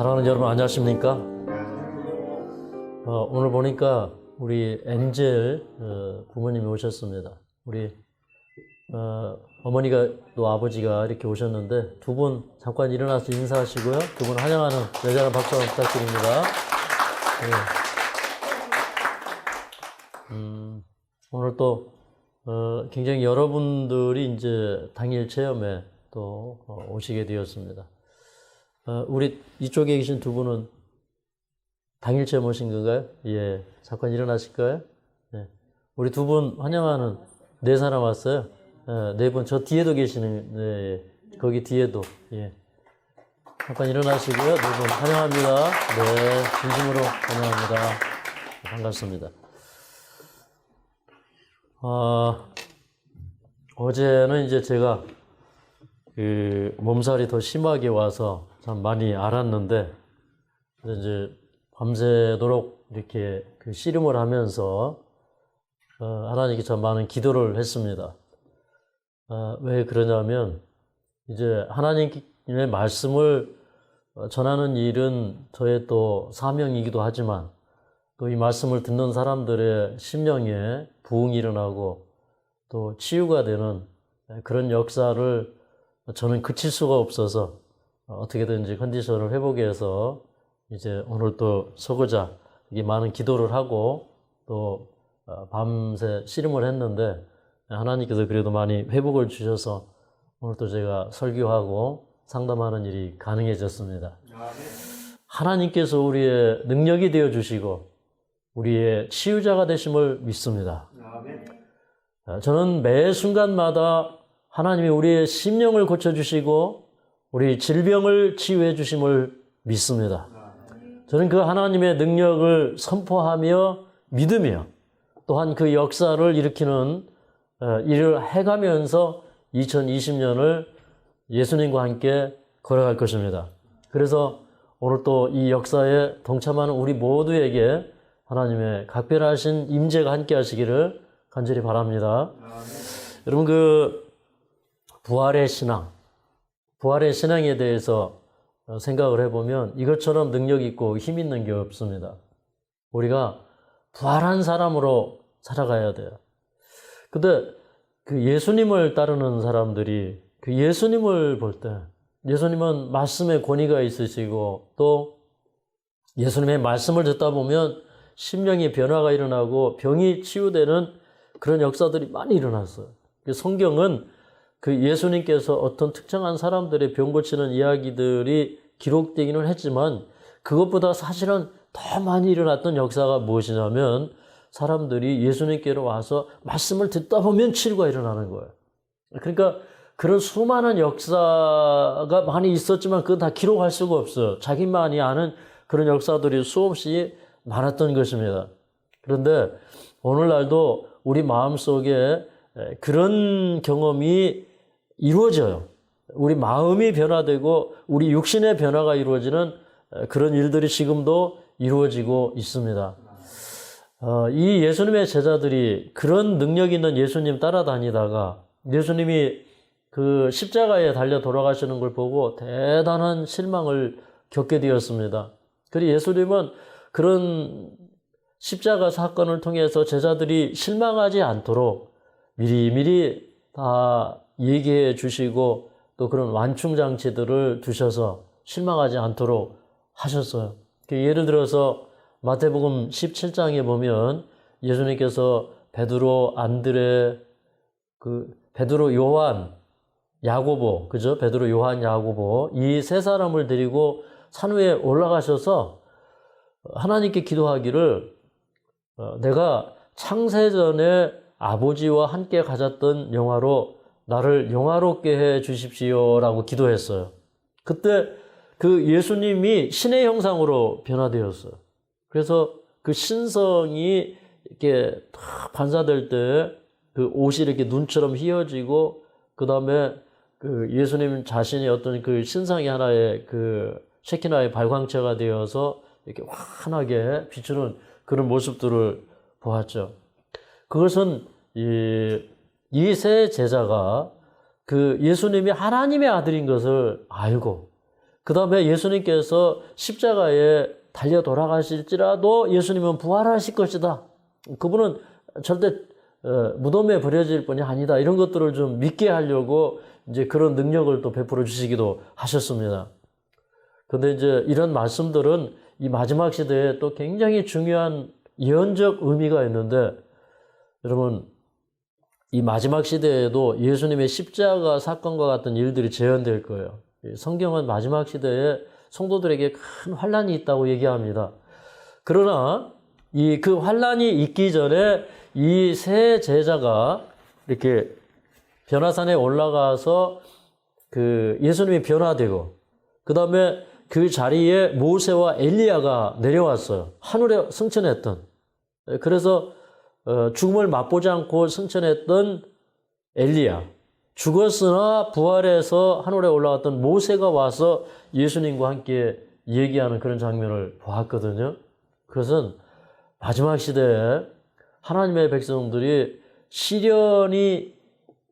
사랑하는 여러분 안녕하십니까? 오늘 보니까 우리 엔젤 부모님이 오셨습니다. 우리 어머니가 또 아버지가 이렇게 오셨는데 두 분 잠깐 일어나서 인사하시고요. 두 분 환영하는 여자는 박수 한번 부탁드립니다. 네. 오늘 또 굉장히 여러분들이 이제 당일 체험에 또 오시게 되었습니다. 우리 이쪽에 계신 두 분은 당일 체험 오신 건가요? 예. 잠깐 일어나실까요? 네. 우리 두 분 환영하는 네 사람 왔어요. 네 분, 저 뒤에도 계시는, 네, 거기 뒤에도, 예. 잠깐 일어나시고요. 네 분 환영합니다. 네. 진심으로 환영합니다. 반갑습니다. 어제는 이제 제가 몸살이 더 심하게 와서 참 많이 앓았는데, 이제 밤새도록 이렇게 씨름을 하면서, 하나님께 참 많은 기도를 했습니다. 왜 그러냐면, 이제 하나님의 말씀을 전하는 일은 저의 또 사명이기도 하지만, 또 이 말씀을 듣는 사람들의 심령에 부흥이 일어나고, 또 치유가 되는 그런 역사를 저는 그칠 수가 없어서 어떻게든지 컨디션을 회복해서 이제 오늘 또 서고자 이게 많은 기도를 하고 또 밤새 씨름을 했는데 하나님께서 그래도 많이 회복을 주셔서 오늘 또 제가 설교하고 상담하는 일이 가능해졌습니다. 하나님께서 우리의 능력이 되어 주시고 우리의 치유자가 되심을 믿습니다. 저는 매 순간마다 하나님이 우리의 심령을 고쳐주시고 우리 질병을 치유해 주심을 믿습니다. 저는 그 하나님의 능력을 선포하며 믿으며 또한 그 역사를 일으키는 일을 해가면서 2020년을 예수님과 함께 걸어갈 것입니다. 그래서 오늘 또 이 역사에 동참하는 우리 모두에게 하나님의 각별하신 임재가 함께 하시기를 간절히 바랍니다. 여러분 부활의 신앙에 대해서 생각을 해보면 이것처럼 능력 있고 힘 있는 게 없습니다. 우리가 부활한 사람으로 살아가야 돼요. 근데 그 예수님을 따르는 사람들이 그 예수님을 볼 때 예수님은 말씀에 권위가 있으시고 또 예수님의 말씀을 듣다 보면 심령의 변화가 일어나고 병이 치유되는 그런 역사들이 많이 일어났어요. 성경은 그 예수님께서 어떤 특정한 사람들의 병 고치는 이야기들이 기록되기는 했지만 그것보다 사실은 더 많이 일어났던 역사가 무엇이냐면 사람들이 예수님께로 와서 말씀을 듣다 보면 치유가 일어나는 거예요. 그러니까 그런 수많은 역사가 많이 있었지만 그건 다 기록할 수가 없어요. 자기만이 아는 그런 역사들이 수없이 많았던 것입니다. 그런데 오늘날도 우리 마음속에 그런 경험이 이루어져요. 우리 마음이 변화되고 우리 육신의 변화가 이루어지는 그런 일들이 지금도 이루어지고 있습니다. 이 예수님의 제자들이 그런 능력 있는 예수님 따라다니다가 예수님이 그 십자가에 달려 돌아가시는 걸 보고 대단한 실망을 겪게 되었습니다. 그리고 예수님은 그런 십자가 사건을 통해서 제자들이 실망하지 않도록 미리미리 다 얘기해 주시고 또 그런 완충장치들을 두셔서 실망하지 않도록 하셨어요. 예를 들어서 마태복음 17장에 보면 예수님께서 베드로, 안드레, 베드로, 요한, 야고보, 그죠? 베드로, 요한, 야고보 이 세 사람을 데리고 산 위에 올라가셔서 하나님께 기도하기를 내가 창세전에 아버지와 함께 가졌던 영화로 나를 영화롭게 해 주십시오라고 기도했어요. 그때 그 예수님이 신의 형상으로 변화되었어요. 그래서 그 신성이 이렇게 탁 반사될 때 그 옷이 이렇게 눈처럼 휘어지고 그 다음에 그 예수님 자신이 어떤 그 신상이 하나의 그 셰키나의 발광체가 되어서 이렇게 환하게 비추는 그런 모습들을 보았죠. 그것은 이 세 제자가 그 예수님이 하나님의 아들인 것을 알고 그 다음에 예수님께서 십자가에 달려 돌아가실지라도 예수님은 부활하실 것이다. 그분은 절대 무덤에 버려질 분이 아니다. 이런 것들을 좀 믿게 하려고 이제 그런 능력을 또 베풀어 주시기도 하셨습니다. 근데 이제 이런 말씀들은 이 마지막 시대에 또 굉장히 중요한 예언적 의미가 있는데, 여러분, 이 마지막 시대에도 예수님의 십자가 사건과 같은 일들이 재현될 거예요. 성경은 마지막 시대에 성도들에게 큰 환란이 있다고 얘기합니다. 그러나 그 환란이 있기 전에 이 세 제자가 이렇게 변화산에 올라가서 그 예수님이 변화되고, 그 다음에 그 자리에 모세와 엘리야가 내려왔어요. 하늘에 승천했던. 그래서 죽음을 맛보지 않고 승천했던 엘리야, 죽었으나 부활해서 하늘에 올라갔던 모세가 와서 예수님과 함께 얘기하는 그런 장면을 보았거든요. 그것은 마지막 시대에 하나님의 백성들이 시련이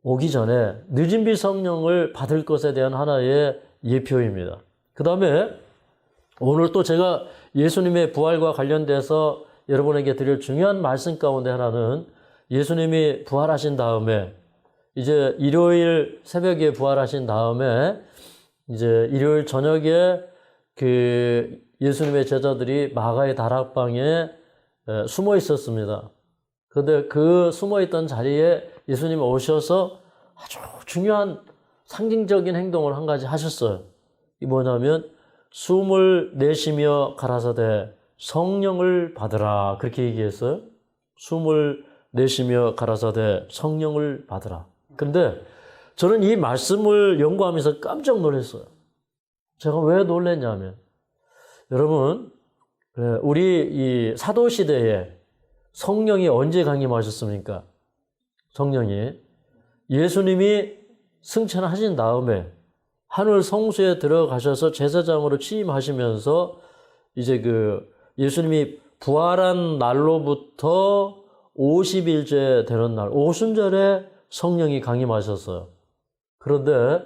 오기 전에 늦은 비 성령을 받을 것에 대한 하나의 예표입니다. 그 다음에 오늘 또 제가 예수님의 부활과 관련돼서 여러분에게 드릴 중요한 말씀 가운데 하나는, 예수님이 부활하신 다음에 이제 일요일 새벽에 부활하신 다음에 이제 일요일 저녁에 그 예수님의 제자들이 마가의 다락방에 숨어 있었습니다. 그런데 그 숨어 있던 자리에 예수님이 오셔서 아주 중요한 상징적인 행동을 한 가지 하셨어요. 이 뭐냐면 숨을 내쉬며 가라사대 성령을 받으라, 그렇게 얘기했어요. 숨을 내쉬며 가라사대 성령을 받으라. 그런데 저는 이 말씀을 연구하면서 깜짝 놀랐어요. 제가 왜 놀랐냐면, 여러분, 우리 이 사도시대에 성령이 언제 강림하셨습니까? 성령이 예수님이 승천하신 다음에 하늘 성소에 들어가셔서 제사장으로 취임하시면서 이제 그 예수님이 부활한 날로부터 50일째 되는 날, 오순절에 성령이 강림하셨어요. 그런데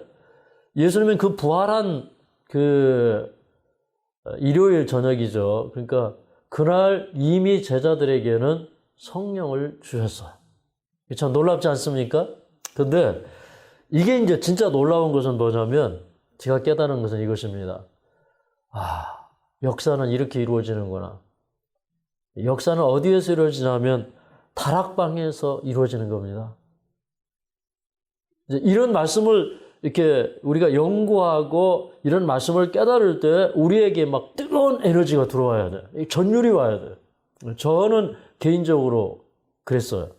예수님은 그 부활한 그 일요일 저녁이죠. 그러니까 그날 이미 제자들에게는 성령을 주셨어요. 참 놀랍지 않습니까? 근데 이게 이제 진짜 놀라운 것은 뭐냐면, 제가 깨달은 것은 이것입니다. 역사는 이렇게 이루어지는구나. 역사는 어디에서 이루어지냐면 다락방에서 이루어지는 겁니다. 이제 이런 말씀을 이렇게 우리가 연구하고 이런 말씀을 깨달을 때 우리에게 막 뜨거운 에너지가 들어와야 돼. 전율이 와야 돼. 저는 개인적으로 그랬어요.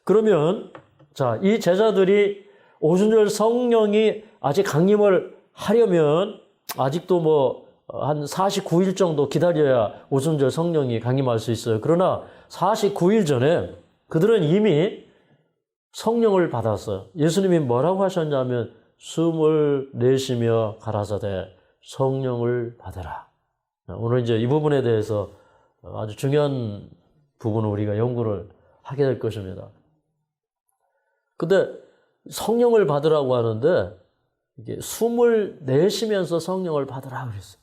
그러면 자, 이 제자들이 오순절 성령이 아직 강림을 하려면 아직도 뭐 한 49일 정도 기다려야 오순절 성령이 강림할 수 있어요. 그러나 49일 전에 그들은 이미 성령을 받았어요. 예수님이 뭐라고 하셨냐면 숨을 내쉬며 가라사대 성령을 받으라. 오늘 이제 이 부분에 대해서 아주 중요한 부분을 우리가 연구를 하게 될 것입니다. 근데 성령을 받으라고 하는데 이게 숨을 내쉬면서 성령을 받으라 그랬어요.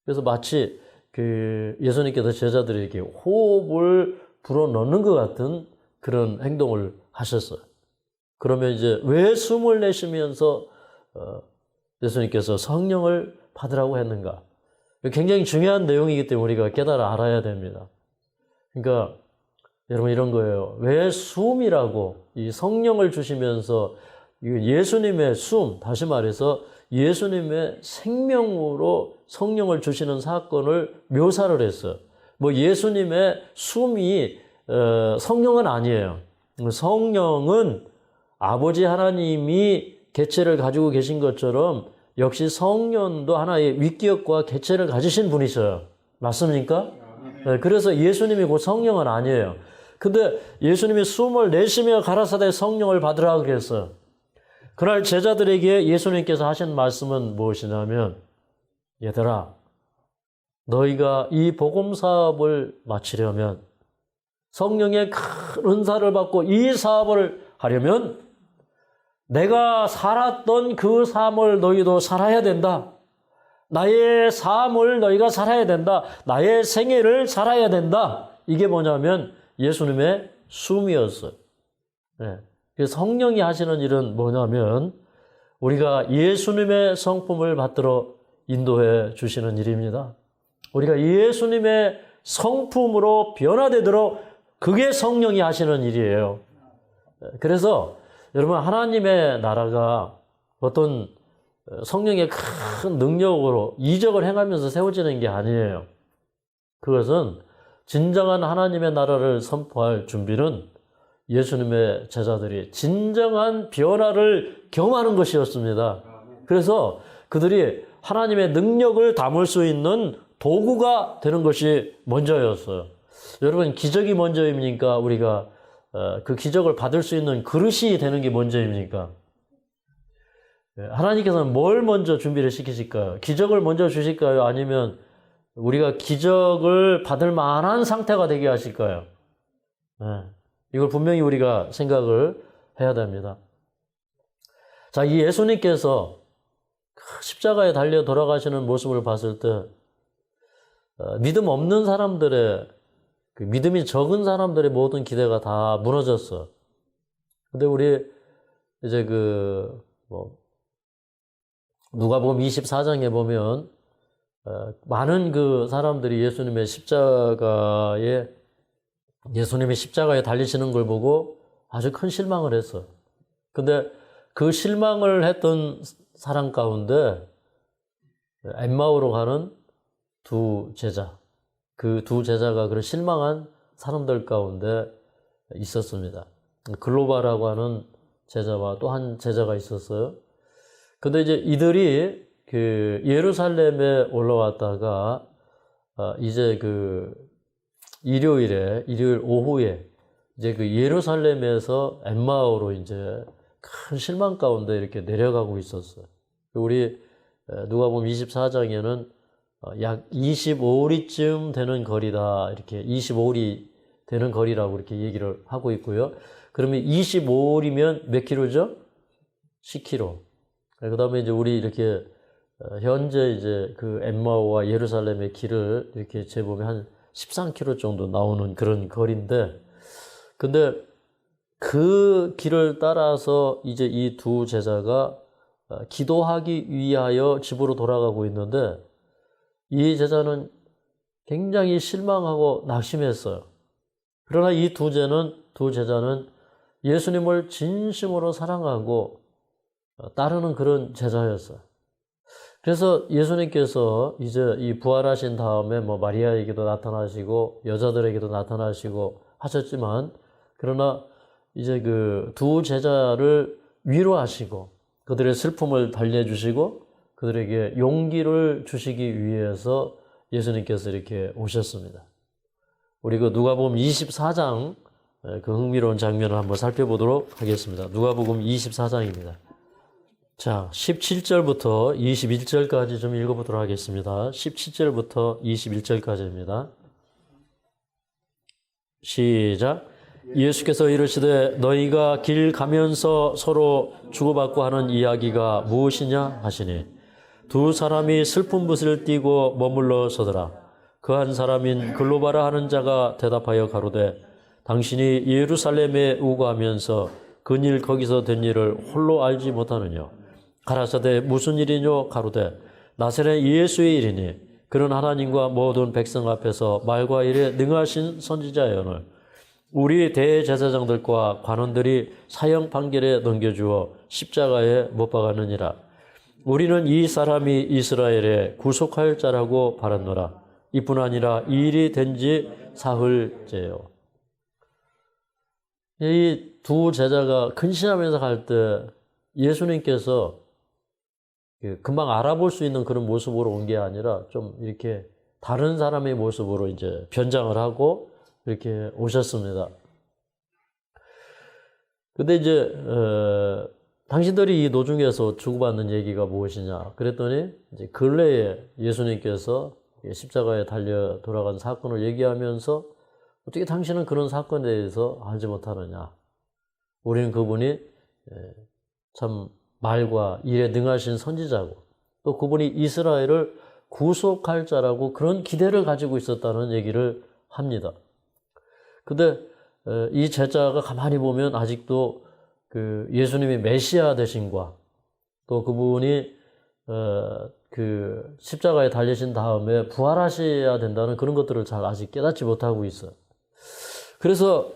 그래서 마치 그 예수님께서 제자들에게 호흡을 불어넣는 것 같은 그런 행동을 하셨어요. 그러면 이제 왜 숨을 내쉬면서 예수님께서 성령을 받으라고 했는가? 굉장히 중요한 내용이기 때문에 우리가 깨달아 알아야 됩니다. 그러니까 여러분 이런 거예요. 왜 숨이라고 이 성령을 주시면서 예수님의 숨, 다시 말해서 예수님의 생명으로 성령을 주시는 사건을 묘사를 했어요. 뭐 예수님의 숨이 성령은 아니에요. 성령은 아버지 하나님이 개체를 가지고 계신 것처럼 역시 성령도 하나의 위격과 개체를 가지신 분이셔요. 맞습니까? 네, 그래서 예수님이 곧 성령은 아니에요. 근데 예수님이 숨을 내쉬며 가라사대 성령을 받으라 그랬어요. 그날 제자들에게 예수님께서 하신 말씀은 무엇이냐면, 얘들아, 너희가 이 복음 사업을 마치려면, 성령의 큰 은사를 받고 이 사업을 하려면 내가 살았던 그 삶을 너희도 살아야 된다. 나의 삶을 너희가 살아야 된다. 나의 생애를 살아야 된다. 이게 뭐냐면 예수님의 숨이었어요. 네. 그래서 성령이 하시는 일은 뭐냐면 우리가 예수님의 성품을 받들어 인도해 주시는 일입니다. 우리가 예수님의 성품으로 변화되도록 그게 성령이 하시는 일이에요. 그래서 여러분 하나님의 나라가 어떤 성령의 큰 능력으로 이적을 행하면서 세워지는 게 아니에요. 그것은 진정한 하나님의 나라를 선포할 준비는 예수님의 제자들이 진정한 변화를 경험하는 것이었습니다. 그래서 그들이 하나님의 능력을 담을 수 있는 도구가 되는 것이 먼저였어요. 여러분 기적이 먼저입니까? 우리가 그 기적을 받을 수 있는 그릇이 되는 게 먼저입니까? 하나님께서는 뭘 먼저 준비를 시키실까요? 기적을 먼저 주실까요? 아니면 우리가 기적을 받을 만한 상태가 되게 하실까요? 이걸 분명히 우리가 생각을 해야 됩니다. 자, 이 예수님께서 십자가에 달려 돌아가시는 모습을 봤을 때 믿음 없는 사람들의 그 믿음이 적은 사람들의 모든 기대가 다 무너졌어. 근데 우리 이제 누가복음 24장에 보면 많은 그 사람들이 예수님의 십자가에 달리시는 걸 보고 아주 큰 실망을 했어. 근데 그 실망을 했던 사람 가운데 엠마오로 가는 두 제자, 그 두 제자가 그런 실망한 사람들 가운데 있었습니다. 글로바라고 하는 제자와 또 한 제자가 있었어요. 근데 이제 이들이 그 예루살렘에 올라왔다가 이제 일요일 오후에 이제 그 예루살렘에서 엠마오로 이제 큰 실망 가운데 이렇게 내려가고 있었어요. 우리 누가복음 24장에는 약 25리쯤 되는 거리다. 이렇게 25리 되는 거리라고 이렇게 얘기를 하고 있고요. 그러면 25리면 몇 킬로죠? 10킬로. 그 다음에 이제 우리 이렇게 현재 이제 그 엠마오와 예루살렘의 길을 이렇게 재보면 한 13킬로 정도 나오는 그런 거리인데, 근데 그 길을 따라서 이제 이 두 제자가 기도하기 위하여 집으로 돌아가고 있는데, 이 제자는 굉장히 실망하고 낙심했어요. 그러나 이 두 제자는 예수님을 진심으로 사랑하고 따르는 그런 제자였어요. 그래서 예수님께서 이제 이 부활하신 다음에 마리아에게도 나타나시고 여자들에게도 나타나시고 하셨지만, 그러나 이제 그 두 제자를 위로하시고 그들의 슬픔을 달래주시고 그들에게 용기를 주시기 위해서 예수님께서 이렇게 오셨습니다. 우리 그 누가복음 24장 그 흥미로운 장면을 한번 살펴보도록 하겠습니다. 누가복음 24장입니다. 자, 17절부터 21절까지 좀 읽어보도록 하겠습니다. 17절부터 21절까지입니다. 시작. 예수께서 이르시되 너희가 길 가면서 서로 주고받고 하는 이야기가 무엇이냐 하시니, 두 사람이 슬픈 붓을 띠고 머물러 서더라. 그 한 사람인 글로바라 하는 자가 대답하여 가로되 당신이 예루살렘에 우거하면서 근일 거기서 된 일을 홀로 알지 못하느냐. 가라사대 무슨 일이뇨? 가로되 나사렛 예수의 일이니 그는 하나님과 모든 백성 앞에서 말과 일에 능하신 선지자여늘 우리 대제사장들과 관원들이 사형 판결에 넘겨주어 십자가에 못 박았느니라. 우리는 이 사람이 이스라엘에 구속할 자라고 바랐노라. 이뿐 아니라 이 일이 된 지 사흘째요. 이 두 제자가 근신하면서 갈 때 예수님께서 금방 알아볼 수 있는 그런 모습으로 온 게 아니라 좀 이렇게 다른 사람의 모습으로 이제 변장을 하고 이렇게 오셨습니다. 근데 이제 당신들이 이 노중에서 주고받는 얘기가 무엇이냐 그랬더니 이제 근래에 예수님께서 십자가에 달려 돌아간 사건을 얘기하면서 어떻게 당신은 그런 사건에 대해서 알지 못하느냐. 우리는 그분이 참 말과 일에 능하신 선지자고 또 그분이 이스라엘을 구속할 자라고 그런 기대를 가지고 있었다는 얘기를 합니다. 근데 이 제자가 가만히 보면 아직도 그 예수님이 메시아 되신과 또 그분이 그 십자가에 달리신 다음에 부활하셔야 된다는 그런 것들을 잘 아직 깨닫지 못하고 있어요. 그래서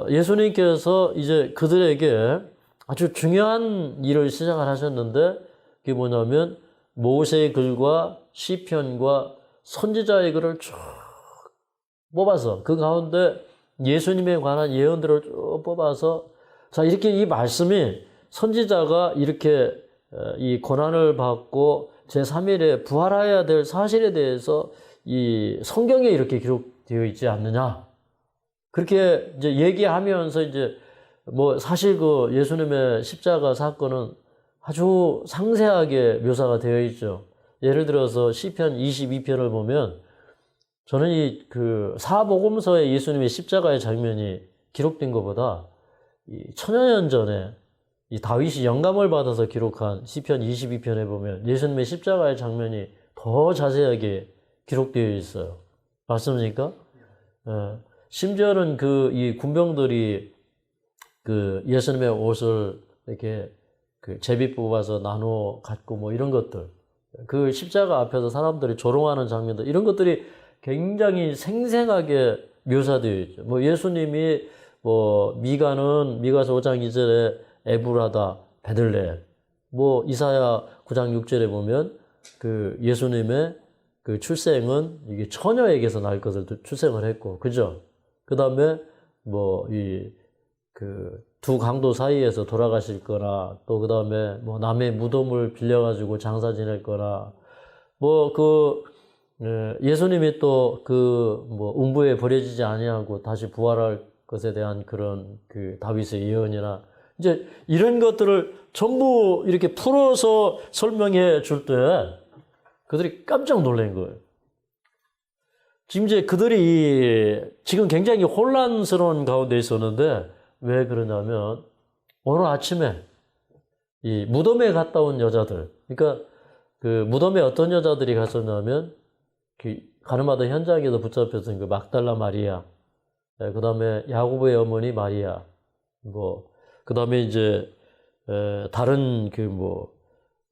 예수님께서 이제 그들에게 아주 중요한 일을 시작을 하셨는데 그게 뭐냐면 모세의 글과 시편과 선지자의 글을 쭉 뽑아서 그 가운데 예수님에 관한 예언들을 쭉 뽑아서 자 이렇게 이 말씀이 선지자가 이렇게 이 고난을 받고 제3일에 부활해야 될 사실에 대해서 이 성경에 이렇게 기록되어 있지 않느냐. 그렇게 이제 얘기하면서 이제 뭐 사실 그 예수님의 십자가 사건은 아주 상세하게 묘사가 되어 있죠. 예를 들어서 시편 22편을 보면 저는 이 그 사복음서에 예수님의 십자가의 장면이 기록된 것보다 이 천여 년 전에 이 다윗이 영감을 받아서 기록한 시편 22편에 보면 예수님의 십자가의 장면이 더 자세하게 기록되어 있어요. 맞습니까? 심지어는 그 이 군병들이 그 예수님의 옷을 이렇게 그 제비 뽑아서 나눠 갖고 뭐 이런 것들, 그 십자가 앞에서 사람들이 조롱하는 장면들, 이런 것들이 굉장히 생생하게 묘사되어 있죠. 뭐 예수님이 뭐 미가서 5장 2절에 에브라다 베들레헴, 뭐 이사야 9장 6절에 보면 그 예수님의 그 출생은 이게 처녀에게서 날 것을 출생을 했고, 그죠? 그 다음에 뭐 그 두 강도 사이에서 돌아가실 거나, 또 그 다음에 뭐 남의 무덤을 빌려가지고 장사 지낼 거나, 뭐 예수님이 또 그 뭐 음부에 버려지지 아니하고 다시 부활할 것에 대한 그런 그 다윗의 예언이나, 이제 이런 것들을 전부 이렇게 풀어서 설명해 줄 때 그들이 깜짝 놀란 거예요. 지금 이제 그들이 지금 굉장히 혼란스러운 가운데 있었는데, 왜 그러냐면 오늘 아침에 이 무덤에 갔다 온 여자들, 그러니까 그 무덤에 어떤 여자들이 갔었냐면 그 가늠하던 현장에서 붙잡혔던 그 막달라 마리아, 그 다음에 야고보의 어머니 마리아, 그 다음에 이제 다른 그 뭐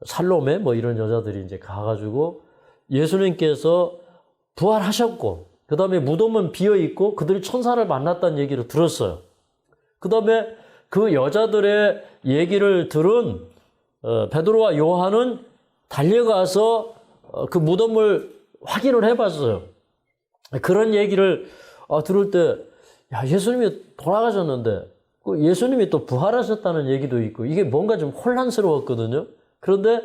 살로메 뭐 이런 여자들이 이제 가가지고 예수님께서 부활하셨고, 그 다음에 무덤은 비어 있고 그들이 천사를 만났다는 얘기를 들었어요. 그 다음에 그 여자들의 얘기를 들은 베드로와 요한은 달려가서 그 무덤을 확인을 해봤어요. 그런 얘기를 들을 때, 야, 예수님이 돌아가셨는데 예수님이 또 부활하셨다는 얘기도 있고, 이게 뭔가 좀 혼란스러웠거든요. 그런데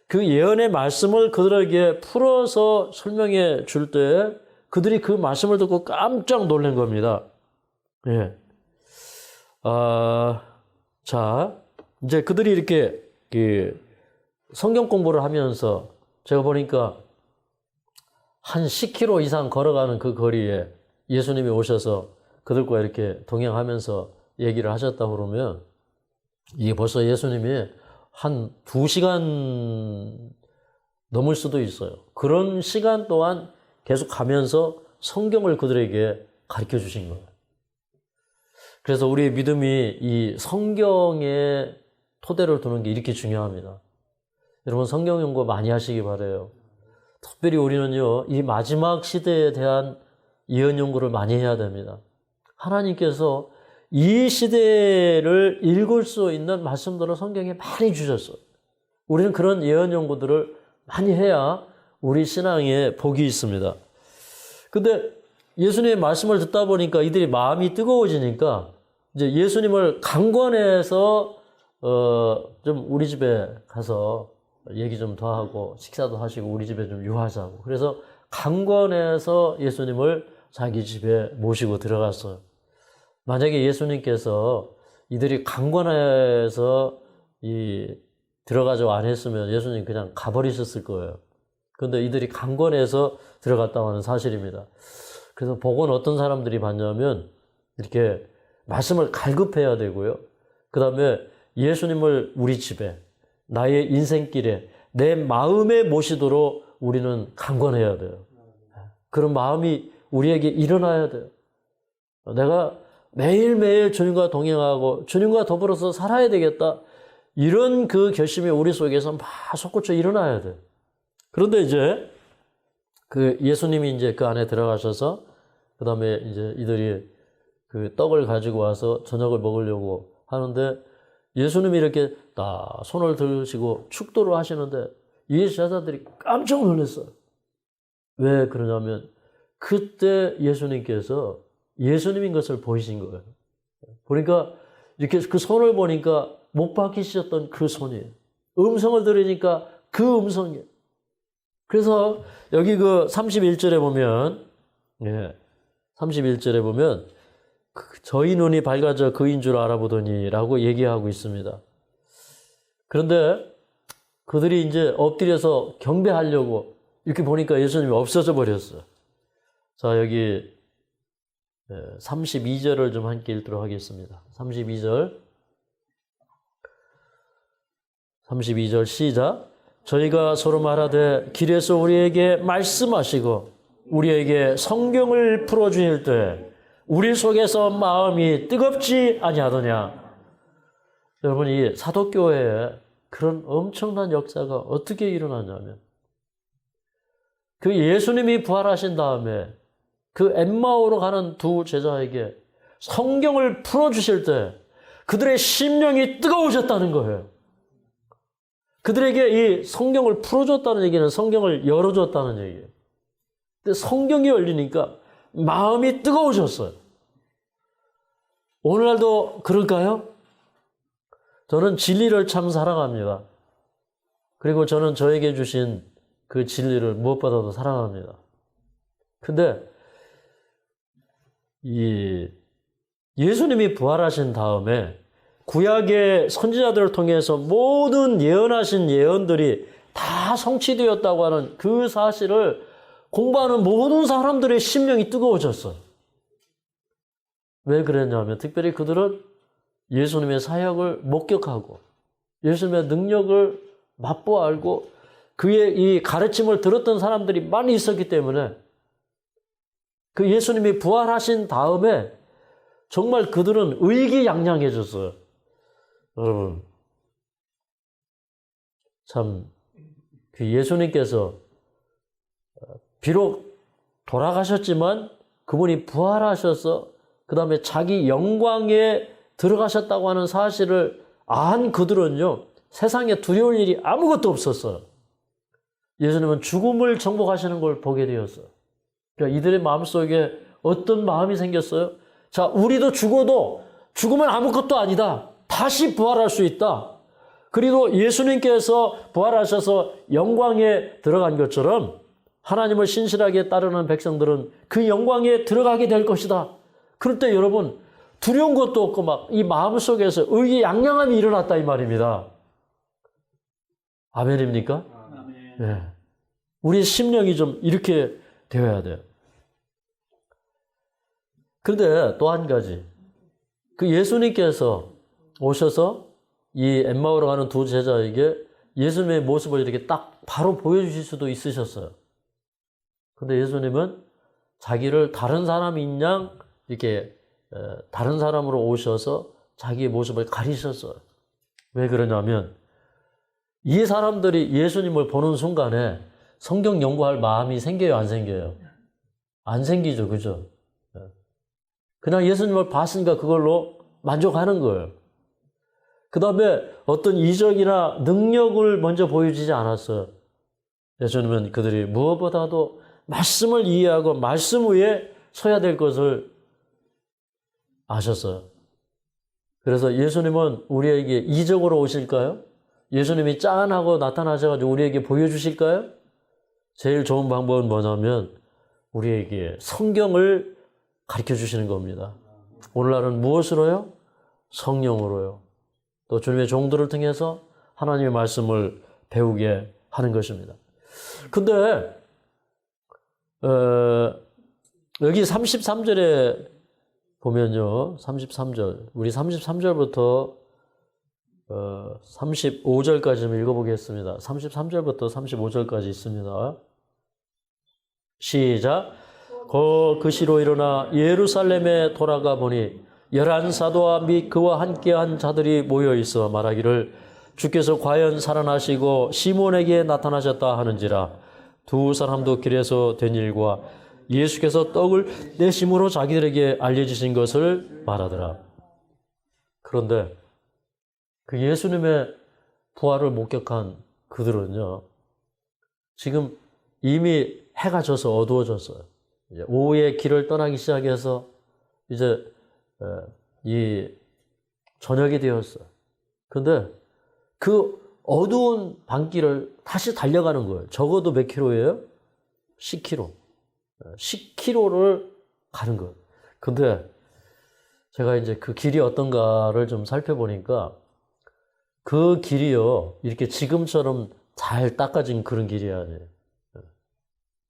그 예언의 말씀을 그들에게 풀어서 설명해 줄 때 그들이 그 말씀을 듣고 깜짝 놀란 겁니다. 예. 자, 이제 그들이 이렇게 그 성경 공부를 하면서 제가 보니까 한 10km 이상 걸어가는 그 거리에 예수님이 오셔서 그들과 이렇게 동행하면서 얘기를 하셨다고 그러면 이게 벌써 예수님이 한 2시간 넘을 수도 있어요. 그런 시간 동안 계속 가면서 성경을 그들에게 가르쳐 주신 거예요. 그래서 우리의 믿음이 이 성경에 토대를 두는 게 이렇게 중요합니다. 여러분 성경 연구 많이 하시기 바라요. 특별히 우리는요, 이 마지막 시대에 대한 예언 연구를 많이 해야 됩니다. 하나님께서 이 시대를 읽을 수 있는 말씀들을 성경에 많이 주셨어요. 우리는 그런 예언 연구들을 많이 해야 우리 신앙에 복이 있습니다. 근데 예수님의 말씀을 듣다 보니까 이들이 마음이 뜨거워지니까 이제 예수님을 강권해서 좀 우리 집에 가서 얘기 좀 더 하고 식사도 하시고 우리 집에 좀 유하자고, 그래서 강권해서 예수님을 자기 집에 모시고 들어갔어요. 만약에 예수님께서 이들이 강권해서 들어가자고 안 했으면 예수님 그냥 가버리셨을 거예요. 그런데 이들이 강권해서 들어갔다고 하는 사실입니다. 그래서 복은 어떤 사람들이 받냐면 이렇게 말씀을 갈급해야 되고요. 그 다음에 예수님을 우리 집에, 나의 인생길에, 내 마음에 모시도록 우리는 강권해야 돼요. 그런 마음이 우리에게 일어나야 돼요. 내가 매일매일 주님과 동행하고 주님과 더불어서 살아야 되겠다. 이런 그 결심이 우리 속에서 막 솟구쳐 일어나야 돼요. 그런데 이제 그 예수님이 이제 그 안에 들어가셔서 그 다음에 이제 이들이 그 떡을 가지고 와서 저녁을 먹으려고 하는데 예수님이 이렇게 딱 손을 들으시고 축도를 하시는데 이 제자들이 깜짝 놀랐어요. 왜 그러냐면 그때 예수님께서 예수님인 것을 보이신 거예요. 보니까 이렇게 그 손을 보니까 못 박히셨던 그 손이에요. 음성을 들으니까 그 음성이에요. 그래서 여기 그 31절에 보면 31절에 보면 저희 눈이 밝아져 그인 줄 알아보더니 라고 얘기하고 있습니다. 그런데 그들이 이제 엎드려서 경배하려고 이렇게 보니까 예수님이 없어져 버렸어요. 자, 여기 32절을 좀 함께 읽도록 하겠습니다. 32절 시작. 저희가 서로 말하되 길에서 우리에게 말씀하시고 우리에게 성경을 풀어주실 때 우리 속에서 마음이 뜨겁지 아니하더냐. 여러분, 이 사도교회에 그런 엄청난 역사가 어떻게 일어나냐면 그 예수님이 부활하신 다음에 그 엠마오로 가는 두 제자에게 성경을 풀어주실 때 그들의 심령이 뜨거워졌다는 거예요. 그들에게 이 성경을 풀어줬다는 얘기는 성경을 열어줬다는 얘기예요. 근데 성경이 열리니까 마음이 뜨거워졌어요. 오늘날도 그럴까요? 저는 진리를 참 사랑합니다. 그리고 저는 저에게 주신 그 진리를 무엇보다도 사랑합니다. 근데 이 예수님이 부활하신 다음에 구약의 선지자들을 통해서 모든 예언하신 예언들이 다 성취되었다고 하는 그 사실을 공부하는 모든 사람들의 심령이 뜨거워졌어요. 왜 그랬냐면 특별히 그들은 예수님의 사역을 목격하고 예수님의 능력을 맛보아 알고 그의 이 가르침을 들었던 사람들이 많이 있었기 때문에 그 예수님이 부활하신 다음에 정말 그들은 의기양양해졌어요. 여러분, 참, 그 예수님께서 비록 돌아가셨지만 그분이 부활하셔서 그 다음에 자기 영광에 들어가셨다고 하는 사실을 안 그들은요, 세상에 두려울 일이 아무것도 없었어요. 예수님은 죽음을 정복하시는 걸 보게 되었어요. 그러니까 이들의 마음속에 어떤 마음이 생겼어요? 자, 우리도 죽어도 죽으면 아무것도 아니다. 다시 부활할 수 있다. 그리고 예수님께서 부활하셔서 영광에 들어간 것처럼 하나님을 신실하게 따르는 백성들은 그 영광에 들어가게 될 것이다. 그럴 때 여러분, 두려운 것도 없고 막 이 마음속에서 의기양양함이 일어났다 이 말입니다. 아멘입니까? 아멘. 네. 우리 심령이 좀 이렇게 되어야 돼요. 그런데 또 한 가지, 그 예수님께서 오셔서 이 엠마오로 가는 두 제자에게 예수님의 모습을 이렇게 딱 바로 보여주실 수도 있으셨어요. 근데 예수님은 자기를 다른 사람인 양 이렇게 다른 사람으로 오셔서 자기의 모습을 가리셨어요. 왜 그러냐면 이 사람들이 예수님을 보는 순간에 성경 연구할 마음이 생겨요, 안 생겨요? 안 생기죠, 그죠? 그냥 예수님을 봤으니까 그걸로 만족하는 거예요. 그 다음에 어떤 이적이나 능력을 먼저 보여주지 않았어요. 예수님은 그들이 무엇보다도 말씀을 이해하고 말씀 위에 서야 될 것을 아셨어요. 그래서 예수님은 우리에게 이적으로 오실까요? 예수님이 짠하고 나타나셔가지고 우리에게 보여주실까요? 제일 좋은 방법은 뭐냐면 우리에게 성경을 가르쳐 주시는 겁니다. 오늘날은 무엇으로요? 성령으로요. 또 주님의 종들을 통해서 하나님의 말씀을 배우게 하는 것입니다. 근데 여기 33절에 보면요, 33절, 우리 33절부터 35절까지 좀 읽어보겠습니다. 33절부터 35절까지 있습니다. 시작. 그 시로 일어나 예루살렘에 돌아가 보니 11사도와 및 그와 함께한 자들이 모여 있어 말하기를 주께서 과연 살아나시고 시몬에게 나타나셨다 하는지라. 두 사람도 길에서 된 일과 예수께서 떡을 내심으로 자기들에게 알려주신 것을 말하더라. 그런데 그 예수님의 부활을 목격한 그들은요, 지금 이미 해가 져서 어두워졌어요. 이제 오후에 길을 떠나기 시작해서 이제 이 저녁이 되었어요. 근데 그 어두운 밤길을 다시 달려가는 거예요. 적어도 몇 킬로예요? 10킬로. 10킬로를 가는 거예요. 근데 제가 이제 그 길이 어떤가를 좀 살펴보니까 그 길이요, 이렇게 지금처럼 잘 닦아진 그런 길이 아니에요.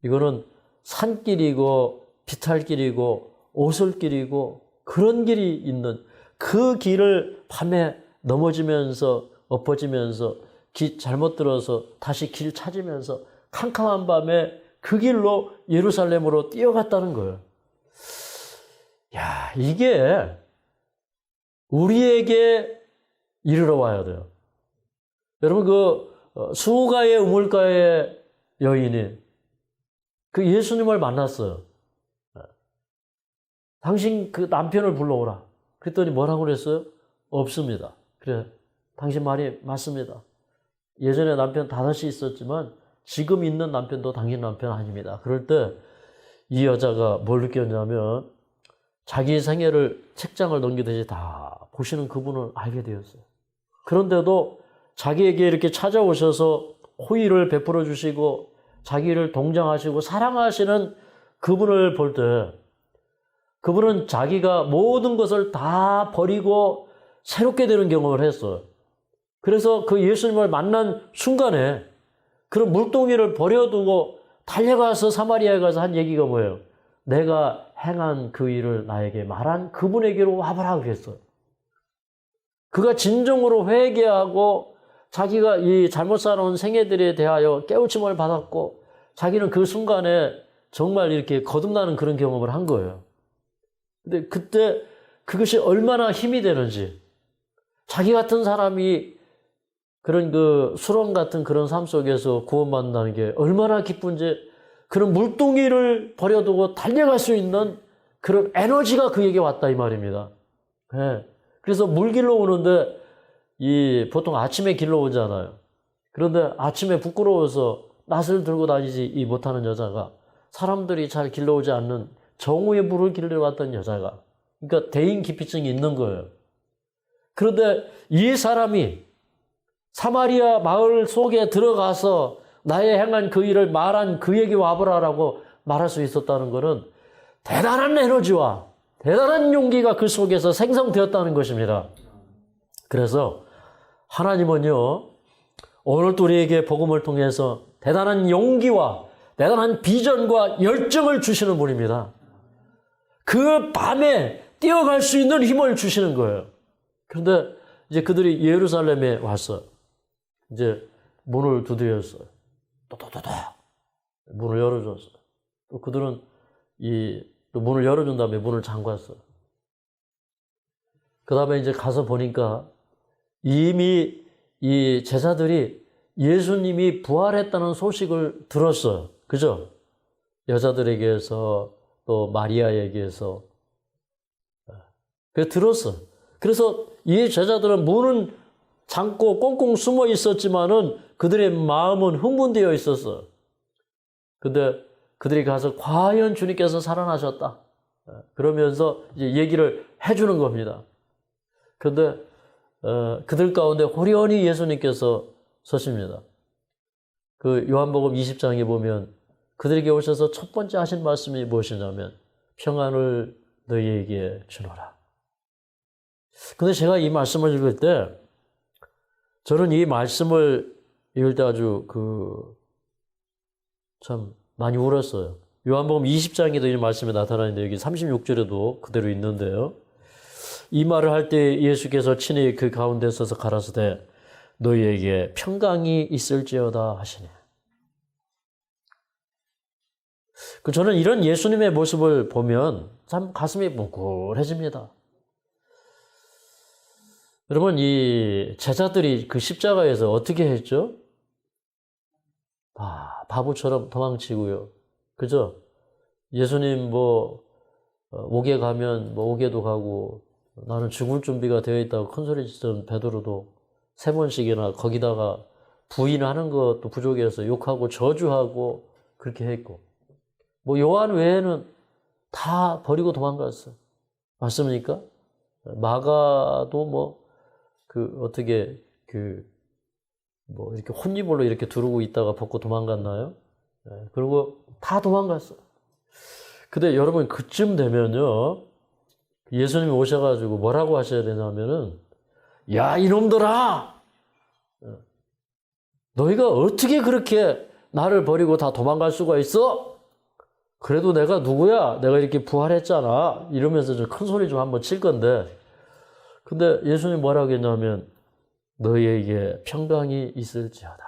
이거는 산길이고 비탈길이고 오솔길이고 그런 길이 있는 그 길을 밤에 넘어지면서 엎어지면서 길 잘못 들어서 다시 길 찾으면서 캄캄한 밤에 그 길로 예루살렘으로 뛰어갔다는 거예요. 야, 이게 우리에게 이르러 와야 돼요. 여러분, 그 수가의 우물가의 여인이 그 예수님을 만났어요. 당신 그 남편을 불러오라. 그랬더니 뭐라고 그랬어요? 없습니다. 그래, 당신 말이 맞습니다. 예전에 남편 다섯이 있었지만 지금 있는 남편도 당신 남편 아닙니다. 그럴 때 이 여자가 뭘 느꼈냐면 자기 생애를 책장을 넘기듯이 다 보시는 그분을 알게 되었어요. 그런데도 자기에게 이렇게 찾아오셔서 호의를 베풀어 주시고 자기를 동정하시고 사랑하시는 그분을 볼 때 그분은 자기가 모든 것을 다 버리고 새롭게 되는 경험을 했어요. 그래서 그 예수님을 만난 순간에 그런 물동이를 버려두고 달려가서 사마리아에 가서 한 얘기가 뭐예요? 내가 행한 그 일을 나에게 말한 그분에게로 와보라 그랬어요. 그가 진정으로 회개하고 자기가 이 잘못 살아온 생애들에 대하여 깨우침을 받았고 자기는 그 순간에 정말 이렇게 거듭나는 그런 경험을 한 거예요. 근데 그때 그것이 얼마나 힘이 되는지, 자기 같은 사람이 그런 그 수렁 같은 그런 삶 속에서 구원받는다는 게 얼마나 기쁜지, 그런 물동이를 버려두고 달려갈 수 있는 그런 에너지가 그에게 왔다 이 말입니다. 네. 그래서 물길로 오는데 보통 아침에 길로 오잖아요. 그런데 아침에 부끄러워서 낫을 들고 다니지 못하는 여자가, 사람들이 잘 길러 오지 않는 정오에 물을 길러 왔던 여자가, 그러니까 대인 기피증이 있는 거예요. 그런데 이 사람이 사마리아 마을 속에 들어가서 나의 행한 그 일을 말한 그에게 와보라라고 말할 수 있었다는 것은 대단한 에너지와 대단한 용기가 그 속에서 생성되었다는 것입니다. 그래서 하나님은요, 오늘도 우리에게 복음을 통해서 대단한 용기와 대단한 비전과 열정을 주시는 분입니다. 그 밤에 뛰어갈 수 있는 힘을 주시는 거예요. 그런데 이제 그들이 예루살렘에 와서 이제 문을 두드렸어요. 또또또또 문을 열어줬어요. 또 그들은 또 문을 열어준 다음에 문을 잠갔어요. 그 다음에 이제 가서 보니까 이미 이 제자들이 예수님이 부활했다는 소식을 들었어요. 그죠? 여자들에게서 또 마리아에게서. 그래서 들었어요. 그래서 이 제자들은 문은 잠고 꽁꽁 숨어 있었지만은 그들의 마음은 흥분되어 있었어요. 근데 그들이 가서 과연 주님께서 살아나셨다, 그러면서 이제 얘기를 해주는 겁니다. 그런데 그들 가운데 호련히 예수님께서 서십니다. 그 요한복음 20장에 보면 그들에게 오셔서 첫 번째 하신 말씀이 무엇이냐면 평안을 너희에게 주노라. 근데 제가 이 말씀을 읽을 때 저는 이 말씀을 읽을 때 아주 참 많이 울었어요. 요한복음 20장에도 이 말씀이 나타나는데 여기 36절에도 그대로 있는데요. 이 말을 할 때 예수께서 친히 그 가운데 서서 가라사대 너희에게 평강이 있을지어다 하시네. 저는 이런 예수님의 모습을 보면 참 가슴이 뭉클해집니다. 여러분, 이 제자들이 그 십자가에서 어떻게 했죠? 바보처럼 도망치고요. 그죠? 예수님 옥에 가면 옥에도 가고, 나는 죽을 준비가 되어 있다고 큰소리 치던 베드로도 3번씩이나 거기다가 부인하는 것도 부족해서 욕하고 저주하고 그렇게 했고, 요한 외에는 다 버리고 도망갔어요. 맞습니까? 마가도 이렇게 혼이볼로 이렇게 두르고 있다가 벗고 도망갔나요? 그리고 다 도망갔어요. 근데 여러분, 그쯤 되면요, 예수님이 오셔가지고 뭐라고 하셔야 되냐면은, 야, 이놈들아! 너희가 어떻게 그렇게 나를 버리고 다 도망갈 수가 있어? 그래도 내가 누구야? 내가 이렇게 부활했잖아. 이러면서 좀 큰 소리 좀 한번 칠 건데. 근데 예수님 뭐라고 했냐면, 너희에게 평강이 있을지어다.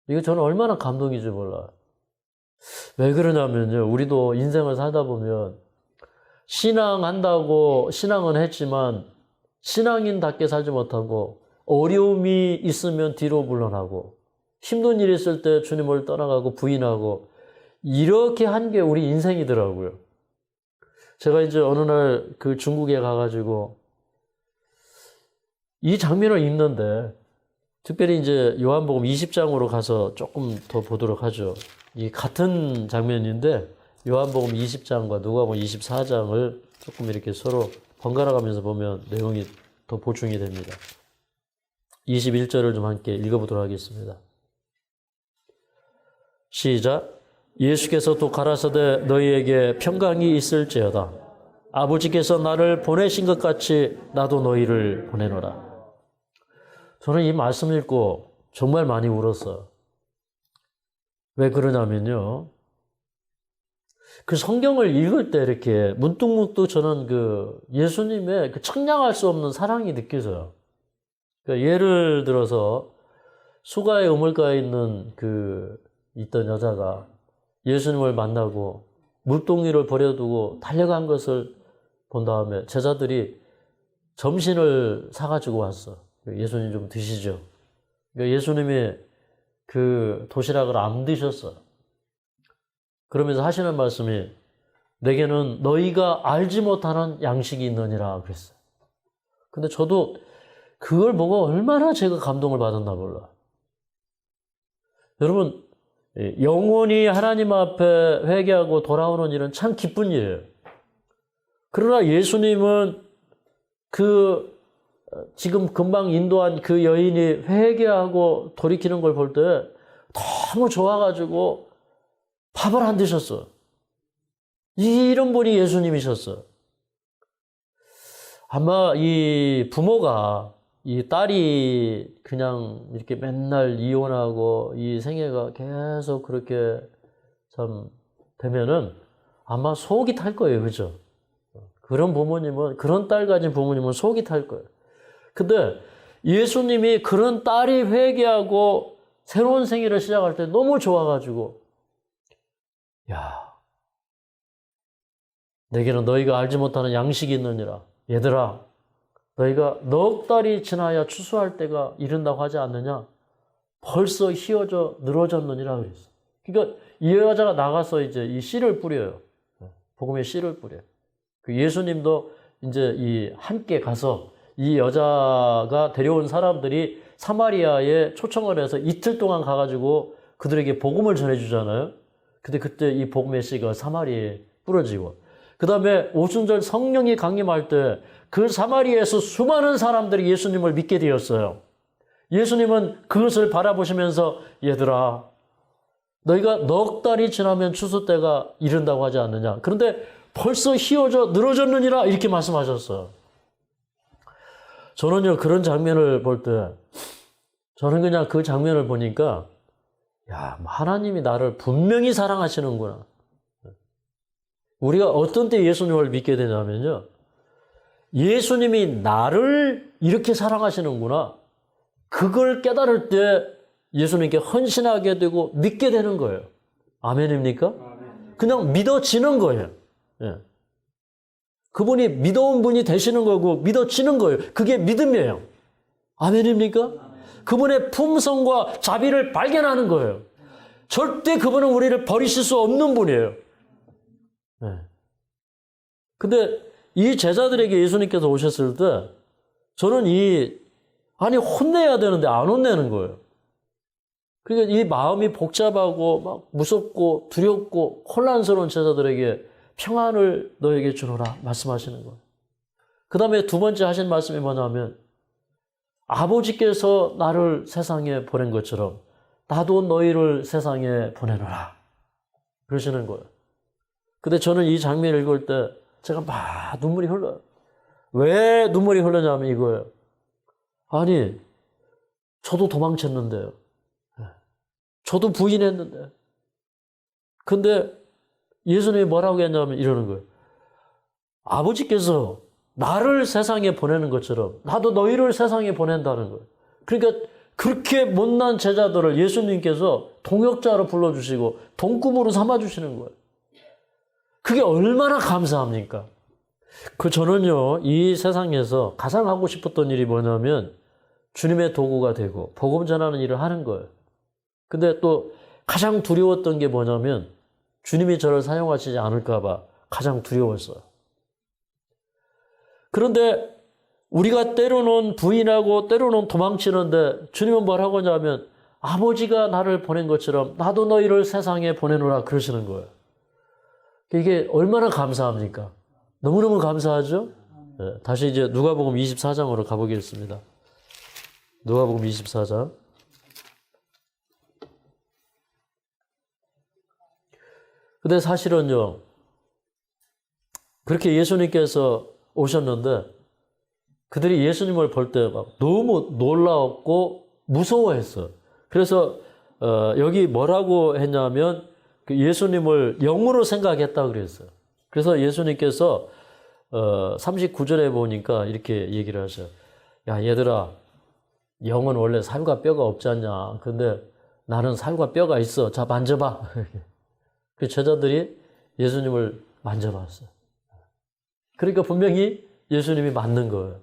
이거 저는 얼마나 감동인지 몰라요. 왜 그러냐면요, 우리도 인생을 살다 보면 신앙한다고 신앙은 했지만 신앙인답게 살지 못하고, 어려움이 있으면 뒤로 물러나고, 힘든 일이 있을 때 주님을 떠나가고 부인하고, 이렇게 한 게 우리 인생이더라고요. 제가 이제 어느 날 그 중국에 가가지고 이 장면을 읽는데, 특별히 이제 요한복음 20장으로 가서 조금 더 보도록 하죠. 이 같은 장면인데 요한복음 20장과 누가복음 24장을 조금 이렇게 서로 번갈아 가면서 보면 내용이 더 보충이 됩니다. 21절을 좀 함께 읽어보도록 하겠습니다. 시작. 예수께서 또 가라사대 너희에게 평강이 있을지어다. 아버지께서 나를 보내신 것 같이 나도 너희를 보내노라. 저는 이 말씀 읽고 정말 많이 울었어요. 왜 그러냐면요, 그 성경을 읽을 때 이렇게 문득문득 저는 그 예수님의 그 청량할 수 없는 사랑이 느껴져요. 그러니까 예를 들어서 수가의 우물가에 있던 여자가 예수님을 만나고 물동이를 버려두고 달려간 것을 본 다음에 제자들이 점심을 사가지고 왔어. 예수님 좀 드시죠. 그러니까 예수님이 그 도시락을 안 드셨어. 그러면서 하시는 말씀이, 내게는 너희가 알지 못하는 양식이 있느니라 그랬어요. 근데 저도 그걸 보고 얼마나 제가 감동을 받았나 몰라. 여러분, 영원히 하나님 앞에 회개하고 돌아오는 일은 참 기쁜 일이에요. 그러나 예수님은 지금 금방 인도한 그 여인이 회개하고 돌이키는 걸 볼 때 너무 좋아가지고 밥을 안 드셨어. 이런 분이 예수님이셨어. 아마 이 부모가 이 딸이 그냥 이렇게 맨날 이혼하고 이 생애가 계속 그렇게 참 되면은 아마 속이 탈 거예요. 그죠? 그런 부모님은, 그런 딸 가진 부모님은 속이 탈 거예요. 근데 예수님이 그런 딸이 회개하고 새로운 생애를 시작할 때 너무 좋아가지고, 야, 내게는 너희가 알지 못하는 양식이 있느니라. 얘들아, 너희가 넉 달이 지나야 추수할 때가 이른다고 하지 않느냐? 벌써 희어져 늘어졌느니라 그랬어. 그러니까 이 여자가 나가서 이제 이 씨를 뿌려요. 복음의 씨를 뿌려요. 그 예수님도 이제 함께 가서 이 여자가 데려온 사람들이 사마리아에 초청을 해서 이틀 동안 가가지고 그들에게 복음을 전해주잖아요. 근데 그때 이 복음의 씨가 사마리아에 뿌려지고, 그 다음에 오순절 성령이 강림할 때 그 사마리아에서 수많은 사람들이 예수님을 믿게 되었어요. 예수님은 그것을 바라보시면서, 얘들아, 너희가 넉 달이 지나면 추수 때가 이른다고 하지 않느냐? 그런데 벌써 희어져 늘어졌느니라 이렇게 말씀하셨어요. 저는요, 그런 장면을 볼 때 저는 그냥 그 장면을 보니까, 야, 하나님이 나를 분명히 사랑하시는구나. 우리가 어떤 때 예수님을 믿게 되냐면요, 예수님이 나를 이렇게 사랑하시는구나. 그걸 깨달을 때 예수님께 헌신하게 되고 믿게 되는 거예요. 아멘입니까? 그냥 믿어지는 거예요. 예. 그분이 믿어온 분이 되시는 거고 믿어지는 거예요. 그게 믿음이에요. 아멘입니까? 그분의 품성과 자비를 발견하는 거예요. 절대 그분은 우리를 버리실 수 없는 분이에요. 네. 근데 이 제자들에게 예수님께서 오셨을 때 저는 아니 혼내야 되는데 안 혼내는 거예요. 그러니까 이 마음이 복잡하고 막 무섭고 두렵고 혼란스러운 제자들에게 평안을 너에게 주노라 말씀하시는 거예요. 그 다음에 두 번째 하신 말씀이 뭐냐면 아버지께서 나를 세상에 보낸 것처럼 나도 너희를 세상에 보내노라 그러시는 거예요. 근데 저는 이 장면을 읽을 때 제가 막 눈물이 흘러요. 왜 눈물이 흘러냐면 이거예요. 아니 저도 도망쳤는데요. 저도 부인했는데. 근데 예수님이 뭐라고 했냐면 이러는 거예요. 아버지께서 나를 세상에 보내는 것처럼 나도 너희를 세상에 보낸다는 거예요. 그러니까 그렇게 못난 제자들을 예수님께서 동역자로 불러주시고 동꿈으로 삼아주시는 거예요. 그게 얼마나 감사합니까? 저는요, 이 세상에서 가장 하고 싶었던 일이 뭐냐면 주님의 도구가 되고 복음 전하는 일을 하는 거예요. 근데 또 가장 두려웠던 게 뭐냐면 주님이 저를 사용하시지 않을까 봐 가장 두려웠어요. 그런데 우리가 때로는 부인하고 때로는 도망치는데 주님은 뭐라고 하냐면 아버지가 나를 보낸 것처럼 나도 너희를 세상에 보내노라 그러시는 거예요. 이게 얼마나 감사합니까? 너무너무 감사하죠? 네, 다시 이제 누가복음 24장으로 가보겠습니다. 누가복음 24장. 근데 사실은요, 그렇게 예수님께서 오셨는데 그들이 예수님을 볼 때 막 너무 놀라웠고 무서워했어요. 그래서 여기 뭐라고 했냐면 그 예수님을 영으로 생각했다고 그랬어요. 그래서 예수님께서 39절에 보니까 이렇게 얘기를 하셔요. 야 얘들아, 영은 원래 살과 뼈가 없지 않냐. 근데 나는 살과 뼈가 있어. 자 만져봐. 그 제자들이 예수님을 만져봤어요. 그러니까 분명히 예수님이 맞는 거예요.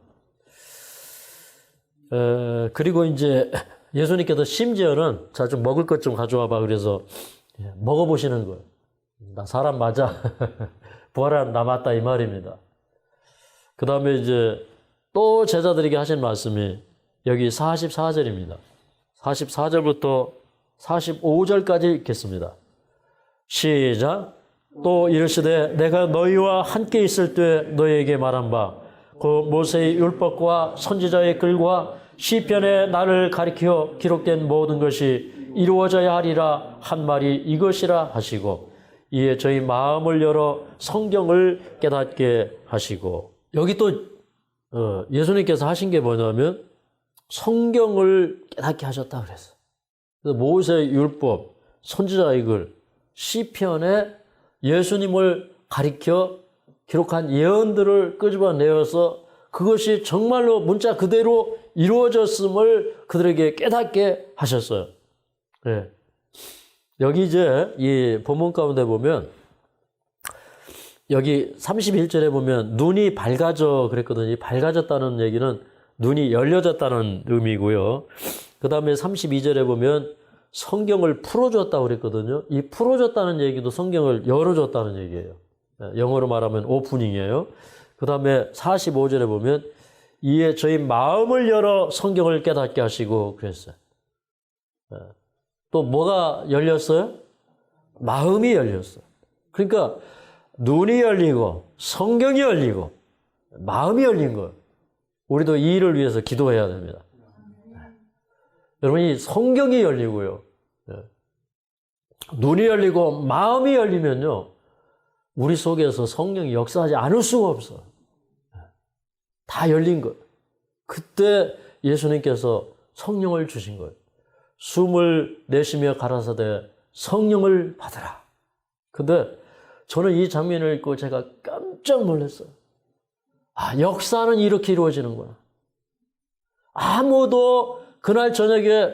그리고 이제 예수님께서 심지어는 자 좀 먹을 것 좀 가져와 봐 그래서 먹어보시는 거예요. 나 사람 맞아. 부활한 나 맞다 이 말입니다. 그 다음에 이제 또 제자들에게 하신 말씀이 여기 44절입니다. 44절부터 45절까지 읽겠습니다. 시작. 또 이르시되 내가 너희와 함께 있을 때 너희에게 말한 바 그 모세의 율법과 선지자의 글과 시편에 나를 가리켜 기록된 모든 것이 이루어져야 하리라 한 말이 이것이라 하시고 이에 저희 마음을 열어 성경을 깨닫게 하시고 여기 또 예수님께서 하신 게 뭐냐면 성경을 깨닫게 하셨다 그랬어요. 그래서 모세의 율법, 선지자의 글, 시편에 예수님을 가리켜 기록한 예언들을 끄집어내어서 그것이 정말로 문자 그대로 이루어졌음을 그들에게 깨닫게 하셨어요. 네. 여기 이제 이 본문 가운데 보면 여기 31절에 보면 눈이 밝아져 그랬거든요. 밝아졌다는 얘기는 눈이 열려졌다는 의미고요. 그 다음에 32절에 보면 성경을 풀어줬다고 그랬거든요. 이 풀어줬다는 얘기도 성경을 열어줬다는 얘기예요. 영어로 말하면 오프닝이에요. 그 다음에 45절에 보면 이에 저희 마음을 열어 성경을 깨닫게 하시고 그랬어요. 또 뭐가 열렸어요? 마음이 열렸어요. 그러니까 눈이 열리고 성경이 열리고 마음이 열린 거예요. 우리도 이 일을 위해서 기도해야 됩니다. 여러분 이 성경이 열리고요. 눈이 열리고 마음이 열리면요. 우리 속에서 성령이 역사하지 않을 수가 없어요. 다 열린 거예요. 그때 예수님께서 성령을 주신 거예요. 숨을 내쉬며 가라사대 성령을 받으라. 근데 저는 이 장면을 읽고 제가 깜짝 놀랐어요. 아, 역사는 이렇게 이루어지는구나. 아무도 그날 저녁에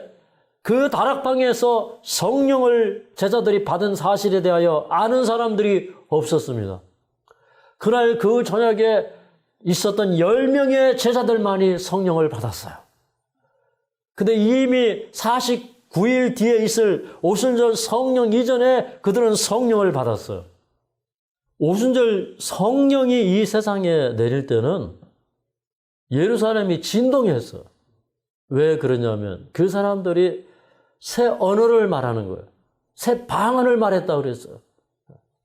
그 다락방에서 성령을 제자들이 받은 사실에 대하여 아는 사람들이 없었습니다. 그날 그 저녁에 있었던 10명의 제자들만이 성령을 받았어요. 근데 이미 49일 뒤에 있을 오순절 성령 이전에 그들은 성령을 받았어요. 오순절 성령이 이 세상에 내릴 때는 예루살렘이 진동했어요. 왜 그러냐면 그 사람들이 새 언어를 말하는 거예요. 새 방언을 말했다고 그랬어요.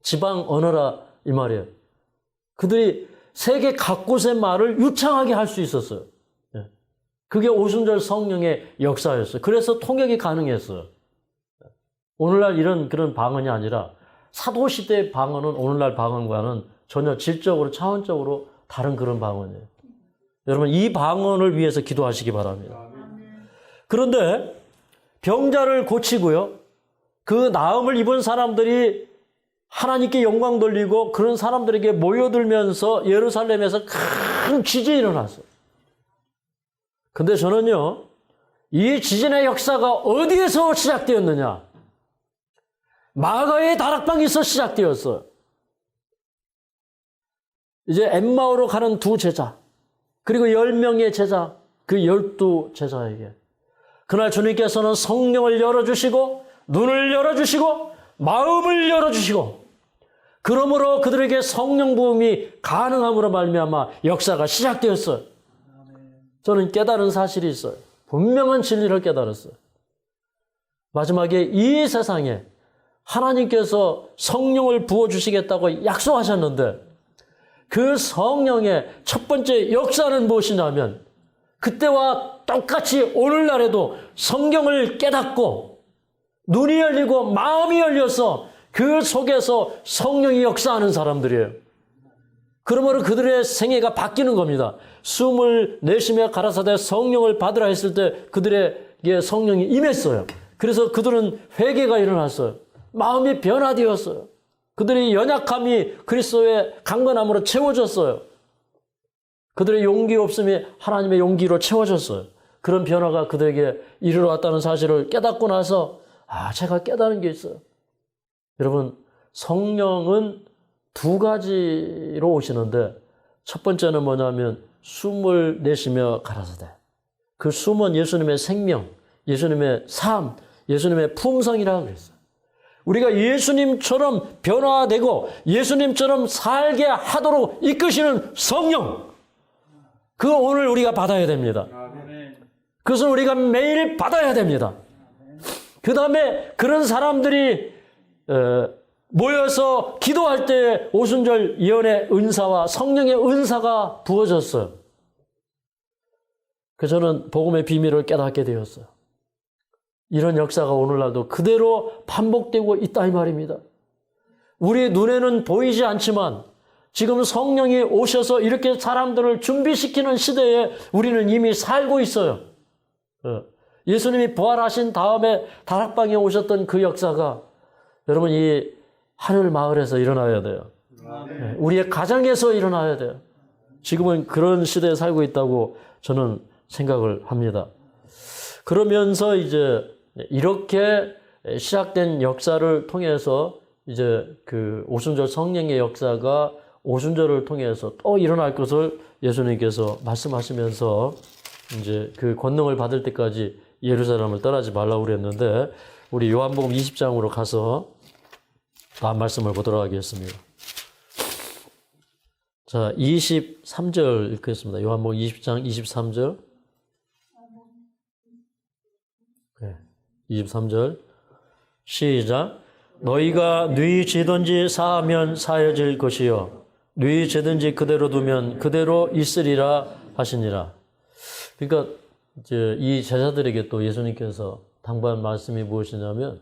지방 언어라 이 말이에요. 그들이 세계 각곳의 말을 유창하게 할 수 있었어요. 그게 오순절 성령의 역사였어요. 그래서 통역이 가능했어요. 오늘날 이런 그런 방언이 아니라 사도시대의 방언은 오늘날 방언과는 전혀 질적으로 차원적으로 다른 그런 방언이에요. 여러분 이 방언을 위해서 기도하시기 바랍니다. 그런데 병자를 고치고요. 그 나음을 입은 사람들이 하나님께 영광 돌리고 그런 사람들에게 모여들면서 예루살렘에서 큰 지진이 일어났어요. 근데 저는요, 이 지진의 역사가 어디에서 시작되었느냐? 마가의 다락방에서 시작되었어요. 이제 엠마오로 가는 두 제자, 그리고 10명의 제자, 그 12제자에게 그날 주님께서는 성령을 열어주시고 눈을 열어주시고 마음을 열어주시고 그러므로 그들에게 성령 부음이 가능함으로 말미암아 역사가 시작되었어요. 저는 깨달은 사실이 있어요. 분명한 진리를 깨달았어요. 마지막에 이 세상에 하나님께서 성령을 부어주시겠다고 약속하셨는데 그 성령의 첫 번째 역사는 무엇이냐면 그때와 똑같이 오늘날에도 성경을 깨닫고 눈이 열리고 마음이 열려서 그 속에서 성령이 역사하는 사람들이에요. 그러므로 그들의 생애가 바뀌는 겁니다. 숨을 내쉬며 가라사대 성령을 받으라 했을 때 그들에게 성령이 임했어요. 그래서 그들은 회개가 일어났어요. 마음이 변화되었어요. 그들의 연약함이 그리스도의 강건함으로 채워졌어요. 그들의 용기 없음이 하나님의 용기로 채워졌어요. 그런 변화가 그들에게 이르러왔다는 사실을 깨닫고 나서 제가 깨달은 게 있어요. 여러분 성령은 두 가지로 오시는데 첫 번째는 뭐냐면 숨을 내쉬며 가라사대. 그 숨은 예수님의 생명, 예수님의 삶, 예수님의 품성이라고 그랬어요. 우리가 예수님처럼 변화되고 예수님처럼 살게 하도록 이끄시는 성령. 그거 오늘 우리가 받아야 됩니다. 그것은 우리가 매일 받아야 됩니다. 그 다음에 그런 사람들이 모여서 기도할 때 오순절 예언의 은사와 성령의 은사가 부어졌어요. 그래서 저는 복음의 비밀을 깨닫게 되었어요. 이런 역사가 오늘날도 그대로 반복되고 있다 이 말입니다. 우리 눈에는 보이지 않지만 지금 성령이 오셔서 이렇게 사람들을 준비시키는 시대에 우리는 이미 살고 있어요. 예수님이 부활하신 다음에 다락방에 오셨던 그 역사가 여러분 이 하늘 마을에서 일어나야 돼요. 우리의 가정에서 일어나야 돼요. 지금은 그런 시대에 살고 있다고 저는 생각을 합니다. 그러면서 이제 이렇게 시작된 역사를 통해서 이제 그 오순절 성령의 역사가 오순절을 통해서 또 일어날 것을 예수님께서 말씀하시면서 이제 그 권능을 받을 때까지 예루살렘을 떠나지 말라고 그랬는데 우리 요한복음 20장으로 가서 다음 말씀을 보도록 하겠습니다. 자, 23절 읽겠습니다. 요한복음 20장 23절. 네, 23절. 시작. 너희가 네 죄든지 사하면 사해질 것이요 네 죄든지 그대로 두면 그대로 있으리라 하시니라. 그러니까 이제 이 제자들에게 또 예수님께서 당부한 말씀이 무엇이냐면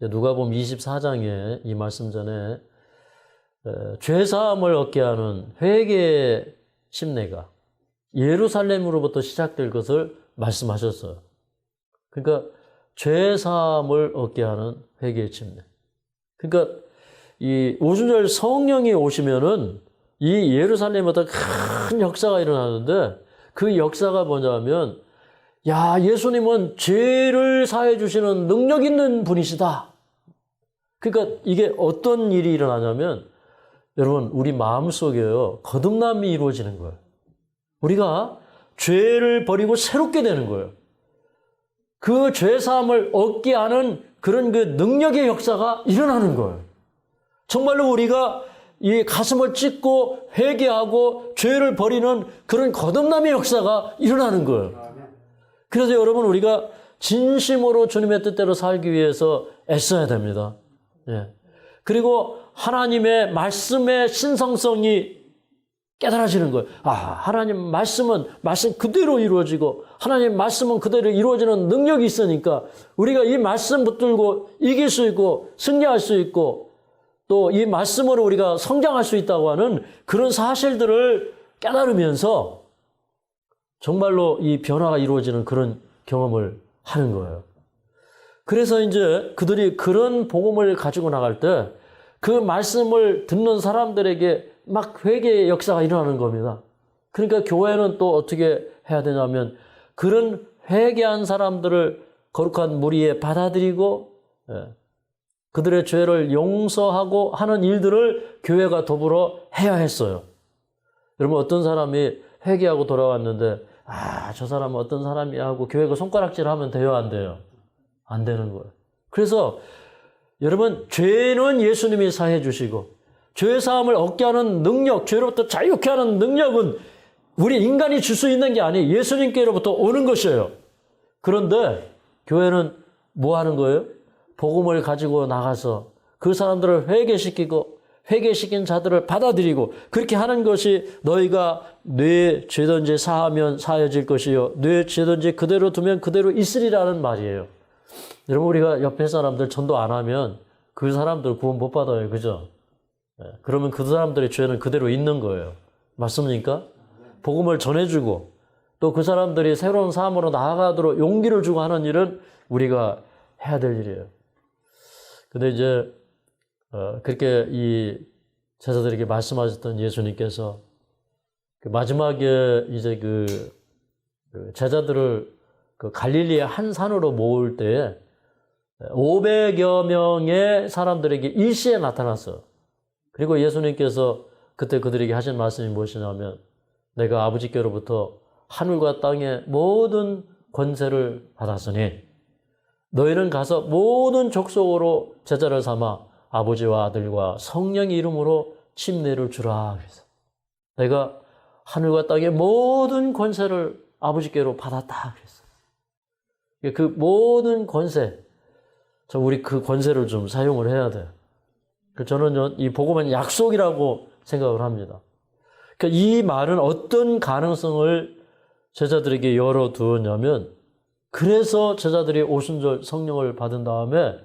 누가복음 24장에 이 말씀 전에 죄사함을 얻게 하는 회개의 심내가 예루살렘으로부터 시작될 것을 말씀하셨어요. 그러니까 죄사함을 얻게 하는 회개의 심내. 그러니까 이 오순절 성령이 오시면은 이 예루살렘부터 큰 역사가 일어나는데 그 역사가 뭐냐면 야, 예수님은 죄를 사해 주시는 능력 있는 분이시다. 그러니까 이게 어떤 일이 일어나냐면 여러분 우리 마음속에요. 거듭남이 이루어지는 거예요. 우리가 죄를 버리고 새롭게 되는 거예요. 그 죄사함을 얻게 하는 그런 그 능력의 역사가 일어나는 거예요. 정말로 우리가 이 가슴을 찢고 회개하고 죄를 버리는 그런 거듭남의 역사가 일어나는 거예요. 그래서 여러분 우리가 진심으로 주님의 뜻대로 살기 위해서 애써야 됩니다. 예. 그리고 하나님의 말씀의 신성성이 깨달아지는 거예요. 아, 하나님 말씀은 말씀 그대로 이루어지고 하나님 말씀은 그대로 이루어지는 능력이 있으니까 우리가 이 말씀 붙들고 이길 수 있고 승리할 수 있고 또 이 말씀으로 우리가 성장할 수 있다고 하는 그런 사실들을 깨달으면서 정말로 이 변화가 이루어지는 그런 경험을 하는 거예요. 그래서 이제 그들이 그런 복음을 가지고 나갈 때 그 말씀을 듣는 사람들에게 막 회개의 역사가 일어나는 겁니다. 그러니까 교회는 또 어떻게 해야 되냐면 그런 회개한 사람들을 거룩한 무리에 받아들이고 그들의 죄를 용서하고 하는 일들을 교회가 더불어 해야 했어요. 여러분 어떤 사람이 회개하고 돌아왔는데 아, 저 사람은 어떤 사람이야 하고 교회가 손가락질하면 돼요, 안 돼요? 안 되는 거예요. 그래서 여러분 죄는 예수님이 사해 주시고 죄 사함을 얻게 하는 능력, 죄로부터 자유케 하는 능력은 우리 인간이 줄 수 있는 게 아니에요. 예수님께로부터 오는 것이에요. 그런데 교회는 뭐 하는 거예요? 복음을 가지고 나가서 그 사람들을 회개시키고 회개시킨 자들을 받아들이고 그렇게 하는 것이 너희가 내 죄든지 사하면 사해질 것이요 내 죄든지 그대로 두면 그대로 있으리라는 말이에요. 여러분 우리가 옆에 사람들 전도 안 하면 그 사람들 구원 못 받아요. 그죠? 그러면 그 사람들의 죄는 그대로 있는 거예요. 맞습니까? 복음을 전해주고 또 그 사람들이 새로운 삶으로 나아가도록 용기를 주고 하는 일은 우리가 해야 될 일이에요. 근데 이제 그렇게 이 제자들에게 말씀하셨던 예수님께서 그 마지막에 이제 그 제자들을 그 갈릴리의 한 산으로 모을 때에 500여 명의 사람들에게 일시에 나타났어요. 그리고 예수님께서 그때 그들에게 하신 말씀이 무엇이냐면 내가 아버지께로부터 하늘과 땅의 모든 권세를 받았으니 너희는 가서 모든 족속으로 제자를 삼아 아버지와 아들과 성령의 이름으로 침례를 주라. 그래서 내가 하늘과 땅의 모든 권세를 아버지께로 받았다. 그랬어요. 그 모든 권세, 우리 그 권세를 좀 사용을 해야 돼요. 저는 이 복음은 약속이라고 생각을 합니다. 그러니까 이 말은 어떤 가능성을 제자들에게 열어두었냐면 그래서 제자들이 오순절 성령을 받은 다음에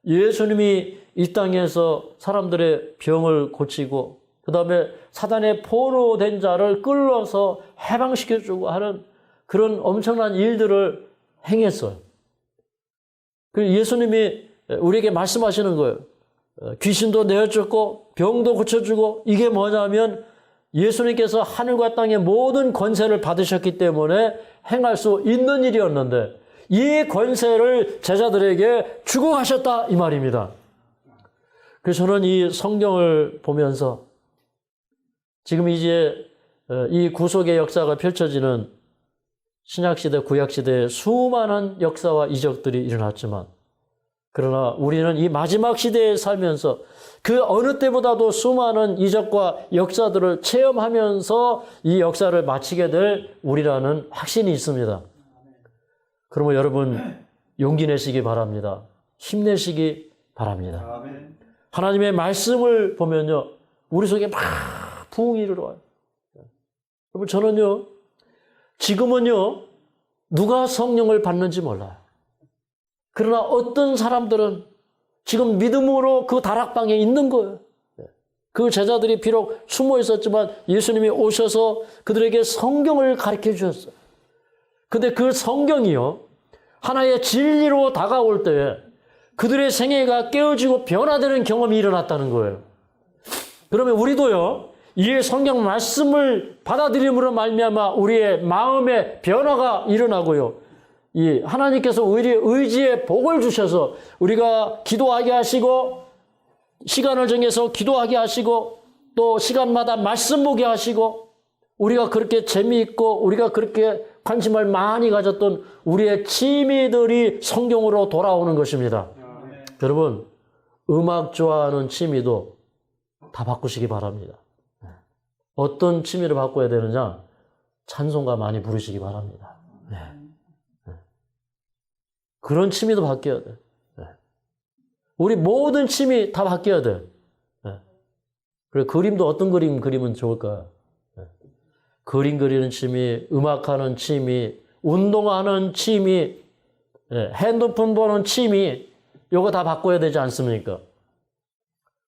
예수님이 이 땅에서 사람들의 병을 고치고 그 다음에 사단의 포로된 자를 끌어서 해방시켜주고 하는 그런 엄청난 일들을 행했어요. 그리고 예수님이 우리에게 말씀하시는 거예요. 귀신도 내어쫓고 병도 고쳐주고 이게 뭐냐면 예수님께서 하늘과 땅의 모든 권세를 받으셨기 때문에 행할 수 있는 일이었는데 이 권세를 제자들에게 주고 가셨다 이 말입니다. 그래서 저는 이 성경을 보면서 지금 이제 이 구속의 역사가 펼쳐지는 신약시대, 구약시대에 수많은 역사와 이적들이 일어났지만 그러나 우리는 이 마지막 시대에 살면서 그 어느 때보다도 수많은 이적과 역사들을 체험하면서 이 역사를 마치게 될 우리라는 확신이 있습니다. 그러면 여러분 용기 내시기 바랍니다. 힘내시기 바랍니다. 하나님의 말씀을 보면요. 우리 속에 막 부흥이 일어나요. 여러분 저는요. 지금은요. 누가 성령을 받는지 몰라요. 그러나 어떤 사람들은 지금 믿음으로 그 다락방에 있는 거예요. 그 제자들이 비록 숨어 있었지만 예수님이 오셔서 그들에게 성경을 가르쳐 주셨어요. 근데 그 성경이요. 하나의 진리로 다가올 때에 그들의 생애가 깨어지고 변화되는 경험이 일어났다는 거예요. 그러면 우리도요. 이 성경 말씀을 받아들임으로 말미암아 우리의 마음의 변화가 일어나고요. 이 하나님께서 우리 의지의 복을 주셔서 우리가 기도하게 하시고 시간을 정해서 기도하게 하시고 또 시간마다 말씀 보게 하시고 우리가 그렇게 재미있고 우리가 그렇게 관심을 많이 가졌던 우리의 취미들이 성경으로 돌아오는 것입니다. 여러분, 음악 좋아하는 취미도 다 바꾸시기 바랍니다. 어떤 취미를 바꿔야 되느냐? 찬송가 많이 부르시기 바랍니다. 그런 취미도 바뀌어야 돼. 우리 모든 취미 다 바뀌어야 돼. 그래, 그림도 어떤 그림 그리면 좋을까요? 그림 그리는 취미, 음악하는 취미, 운동하는 취미, 핸드폰 보는 취미, 이거 다 바꿔야 되지 않습니까?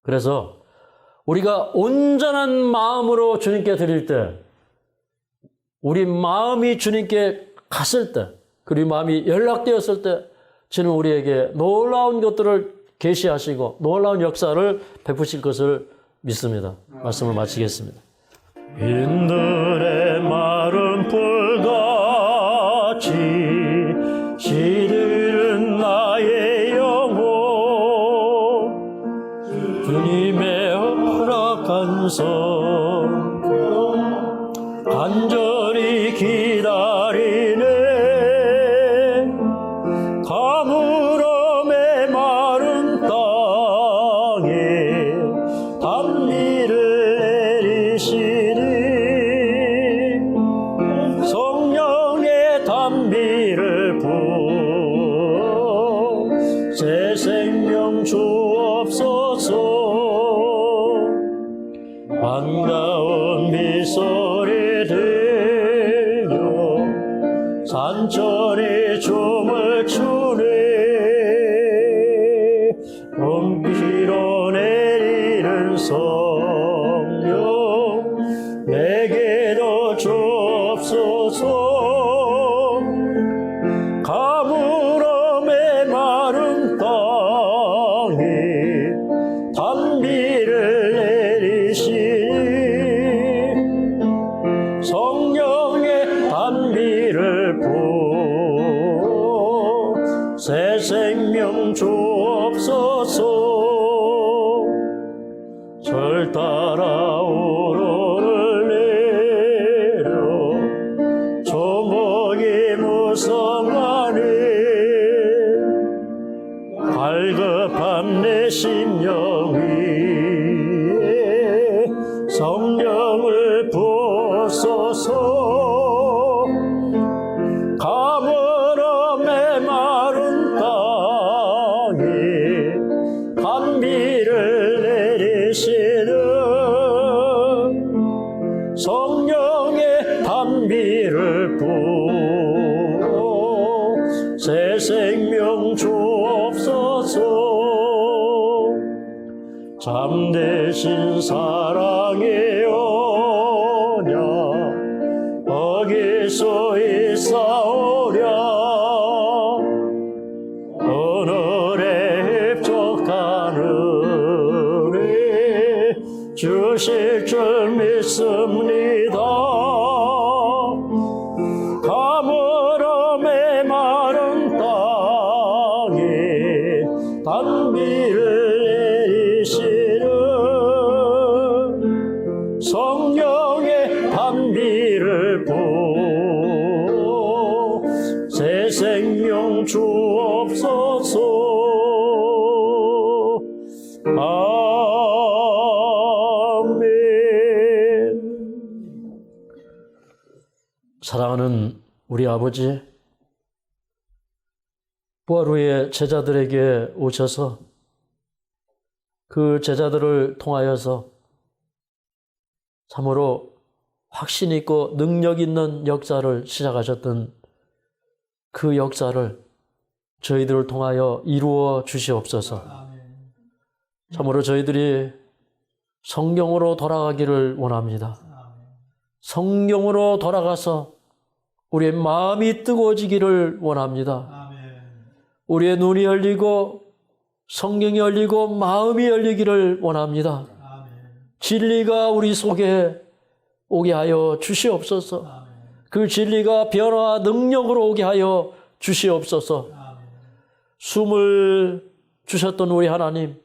그래서 우리가 온전한 마음으로 주님께 드릴 때, 우리 마음이 주님께 갔을 때, 그리고 마음이 연락되었을 때, 주는 우리에게 놀라운 것들을 계시하시고 놀라운 역사를 베푸실 것을 믿습니다. 말씀을 마치겠습니다. 빈들의 마른 풀같이 시들은 나의 영혼 주님의 허락한 성경 간절히 기다리네 가물음에 마른 땅에 단비를 내리시니 성령의 단비를 부어 새 생명 주옵소서 반가운 미소리 들려 산천이 춤을 추네 봄비로 내리는 성령 내게도 주옵소서 가물음에 마른 땅에 단비를 내리시니 성령의 단비를 부어 새 생명 주옵소서 절 따라 우러를 내려 조목이 무성하네 갈급한 내 심령 위에 성령을 부어소서 가물음에 마른 땅에 단비를 내리시는 성령의 단비를 부어 새 생명 주옵소서 잠대신 사랑의 언약 어길 수 있사오랴 오늘의 흡족한 은혜 주실 줄 믿습니다 가물음에 마른 땅에 단비를 내리시는 성령의 단비를 부어 새 생명 주옵소서 아멘. 사랑하는 우리 아버지, 부활 후에 제자들에게 오셔서 그 제자들을 통하여서 참으로 확신 있고 능력 있는 역사를 시작하셨던 그 역사를 저희들을 통하여 이루어 주시옵소서. 참으로 저희들이 성경으로 돌아가기를 원합니다. 성경으로 돌아가서 우리의 마음이 뜨거워지기를 원합니다. 우리의 눈이 열리고 성경이 열리고 마음이 열리기를 원합니다. 진리가 우리 속에 오게 하여 주시옵소서. 그 진리가 변화와 능력으로 오게 하여 주시옵소서. 숨을 주셨던 우리 하나님,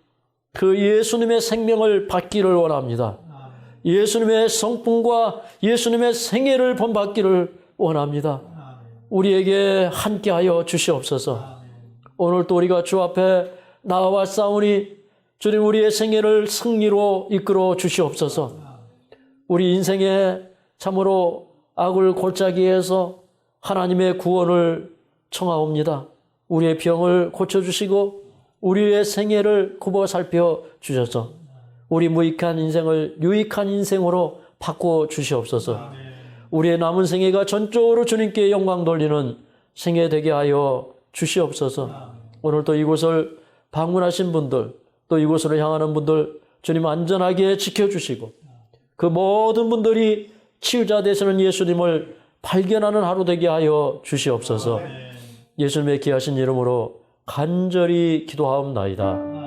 그 예수님의 생명을 받기를 원합니다. 예수님의 성품과 예수님의 생애를 본받기를 원합니다. 우리에게 함께하여 주시옵소서. 오늘 또 우리가 주 앞에 나와 싸우니 주님 우리의 생애를 승리로 이끌어 주시옵소서. 우리 인생에 참으로 악을 골짜기에서 하나님의 구원을 청하옵니다. 우리의 병을 고쳐주시고 우리의 생애를 굽어 살펴 주셔서 우리 무익한 인생을 유익한 인생으로 바꿔 주시옵소서. 우리의 남은 생애가 전적으로 주님께 영광 돌리는 생애 되게 하여 주시옵소서. 오늘 또 이곳을 방문하신 분들, 또 이곳으로 향하는 분들 주님 안전하게 지켜주시고 그 모든 분들이 치유자 되시는 예수님을 발견하는 하루 되게 하여 주시옵소서. 예수님의 귀하신 이름으로 간절히 기도하옵나이다.